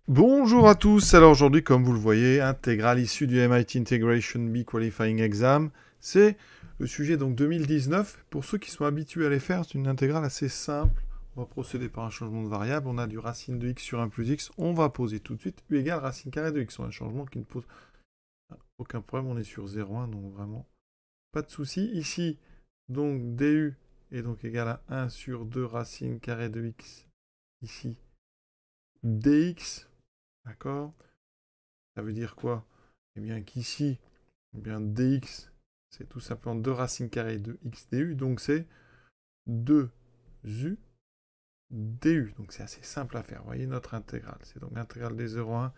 Bonjour à tous, alors aujourd'hui comme vous le voyez, intégrale issue du MIT Integration B Qualifying Exam, c'est le sujet donc 2019. Pour ceux qui sont habitués à les faire, c'est une intégrale assez simple. On va procéder par un changement de variable, on a du racine de x sur 1 plus x, on va poser tout de suite u égale racine carrée de x, un changement qui ne pose aucun problème, on est sur 0,1, donc vraiment pas de souci. Ici, donc du est donc égal à 1 sur 2 racine carrée de x, ici dx. D'accord? Ça veut dire quoi? Eh bien qu'ici, eh bien dx, c'est tout simplement 2 racines carrées de x du, donc c'est 2u du. Donc c'est assez simple à faire. Vous voyez notre intégrale. C'est donc l'intégrale des 0,1,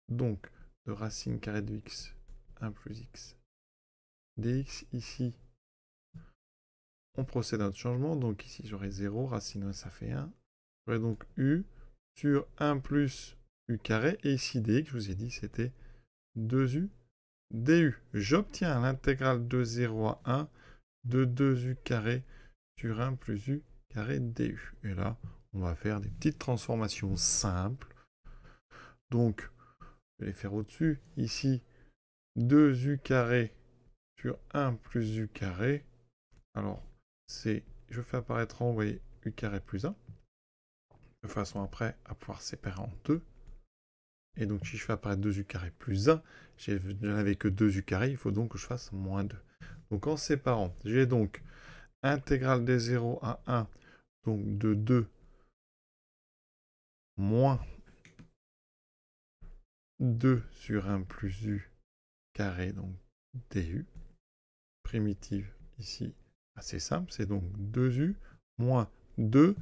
donc de racine carrée de x, 1 plus x dx. Ici, on procède à notre changement. Donc ici, j'aurai 0, racine 1, ça fait 1. J'aurai donc u sur 1 plus u carré. Et ici, dx, je vous ai dit, c'était 2u du. J'obtiens l'intégrale de 0 à 1 de 2u carré sur 1 plus u carré du. Et là, on va faire des petites transformations simples. Donc, je vais les faire au-dessus. Ici, 2u carré sur 1 plus u carré. Alors, je fais apparaître en haut, vous voyez, u carré plus 1. De façon après à pouvoir séparer en 2. Et donc, si je fais apparaître 2u carré plus 1, je n'avais que 2u carré, il faut donc que je fasse moins 2. Donc, en séparant, j'ai donc intégrale des 0 à 1, donc de 2 moins 2 sur 1 plus u carré, donc du. Primitive ici, assez simple, c'est donc 2u moins 2.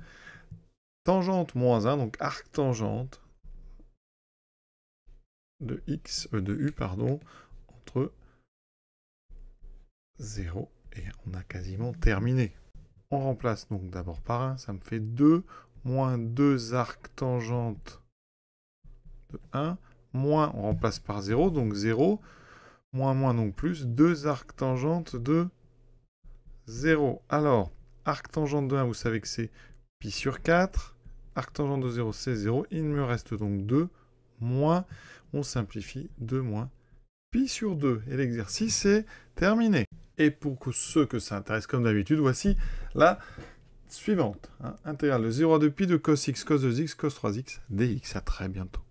Tangente moins 1, donc arctangente de u, pardon, entre 0 et on a quasiment terminé. On remplace donc d'abord par 1, ça me fait 2, moins 2 arctangentes de 1, moins, on remplace par 0, donc 0, moins, donc plus, 2 arctangentes de 0. Alors, arctangente de 1, vous savez que c'est pi sur 4, arctangente de 0, c'est 0, il me reste donc 2, moins, on simplifie, 2 moins pi sur 2. Et l'exercice est terminé. Et pour ceux que ça intéresse, comme d'habitude, voici la suivante. Intégrale de 0 à 2 pi de cos x, cos 2x, cos 3x, dx. À très bientôt.